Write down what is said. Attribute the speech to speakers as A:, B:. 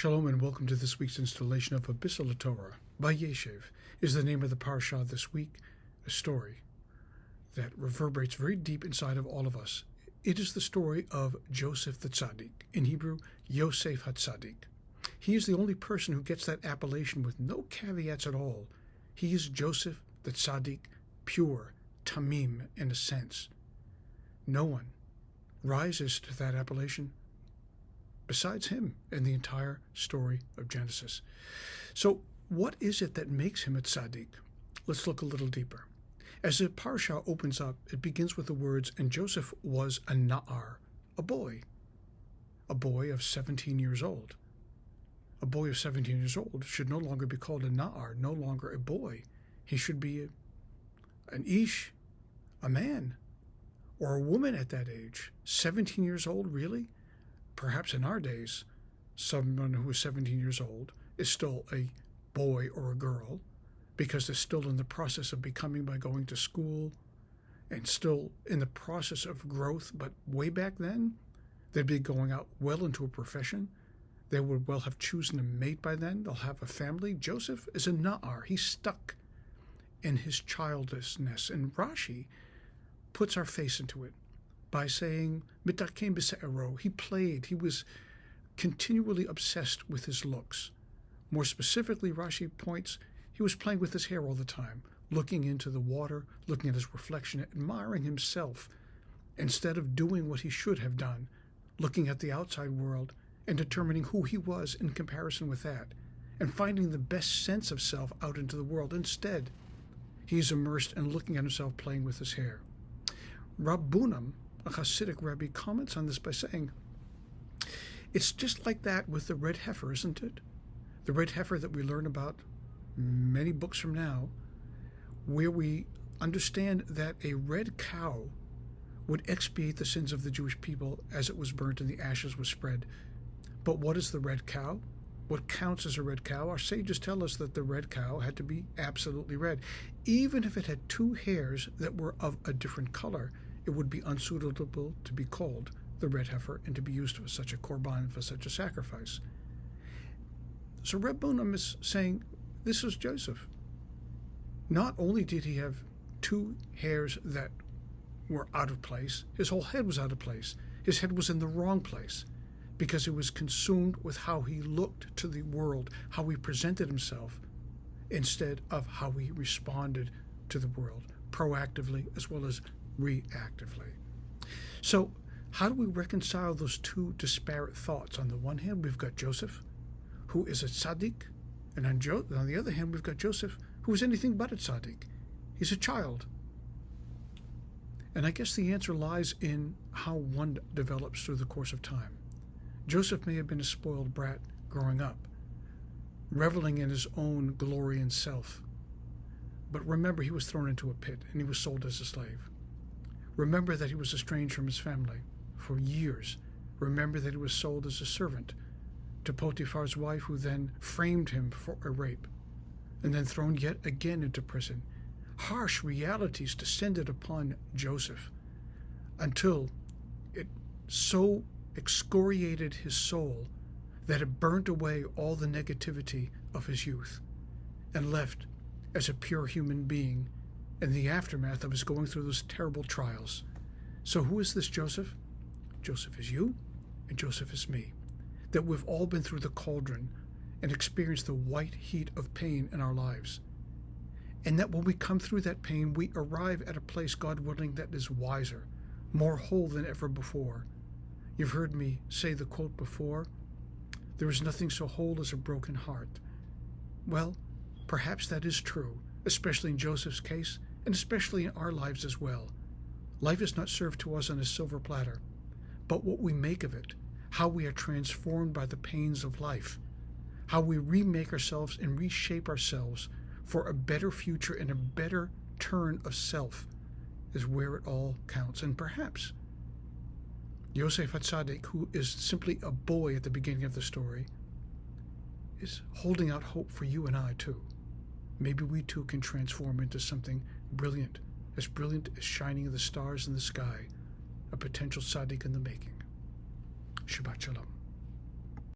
A: Shalom and welcome to this week's installation of a Bisseleh Torah. Vayayshev is the name of the parashah this week, a story that reverberates very deep inside of all of us. It is the story of Joseph the Tzaddik, in Hebrew, Yosef HaTzaddik. He is the only person who gets that appellation with no caveats at all. He is Joseph the Tzaddik, pure, tamim in a sense. No one rises to that appellation besides him in the entire story of Genesis. So what is it that makes him a tzaddik? Let's look a little deeper. As the parasha opens up, it begins with the words, and Joseph was a na'ar, a boy of 17 years old. A boy of 17 years old should no longer be called a na'ar, no longer a boy. He should be an ish, a man, or a woman at that age. 17 years old, really? Perhaps in our days, someone who is 17 years old is still a boy or a girl because they're still in the process of becoming by going to school and still in the process of growth. But way back then, they'd be going out well into a profession. They would well have chosen a mate by then. They'll have a family. Joseph is a na'ar. He's stuck in his childlessness. And Rashi puts our face into it by saying, Mitakem b'se'ero, he played, he was continually obsessed with his looks. More specifically, Rashi points, he was playing with his hair all the time, looking into the water, looking at his reflection, admiring himself, instead of doing what he should have done, looking at the outside world and determining who he was in comparison with that, and finding the best sense of self out into the world. Instead, he's immersed in looking at himself playing with his hair. Rabbunim, a Hasidic rabbi, comments on this by saying, it's just like that with the red heifer, isn't it? The red heifer that we learn about many books from now, where we understand that a red cow would expiate the sins of the Jewish people as it was burnt and the ashes were spread. But what is the red cow? What counts as a red cow? Our sages tell us that the red cow had to be absolutely red. Even if it had two hairs that were of a different color, it would be unsuitable to be called the red heifer and to be used for such a korban, for such a sacrifice. So Rabbunim is saying, this is Joseph. Not only did he have two hairs that were out of place, his whole head was out of place. His head was in the wrong place because it was consumed with how he looked to the world, how he presented himself, instead of how he responded to the world, proactively as well as reactively. So how do we reconcile those two disparate thoughts? On the one hand, we've got Joseph, who is a tzaddik, and on the other hand, we've got Joseph, who is anything but a tzaddik. He's a child. And I guess the answer lies in how one develops through the course of time. Joseph may have been a spoiled brat growing up, reveling in his own glory and self. But remember, he was thrown into a pit and he was sold as a slave. Remember that he was estranged from his family for years. Remember that he was sold as a servant to Potiphar's wife, who then framed him for a rape, and then thrown yet again into prison. Harsh realities descended upon Joseph until it so excoriated his soul that it burnt away all the negativity of his youth and left as a pure human being in the aftermath of his going through those terrible trials. So who is this Joseph? Joseph is you, and Joseph is me. That we've all been through the cauldron and experienced the white heat of pain in our lives. And that when we come through that pain, we arrive at a place, God willing, that is wiser, more whole than ever before. You've heard me say the quote before, there is nothing so whole as a broken heart. Well, perhaps that is true, especially in Joseph's case, and especially in our lives as well. Life is not served to us on a silver platter, but what we make of it, how we are transformed by the pains of life, how we remake ourselves and reshape ourselves for a better future and a better turn of self, is where it all counts. And perhaps Yosef HaTzaddik, who is simply a boy at the beginning of the story, is holding out hope for you and I too. Maybe we too can transform into something brilliant as shining the stars in the sky, a potential tzaddik in the making. Shabbat Shalom.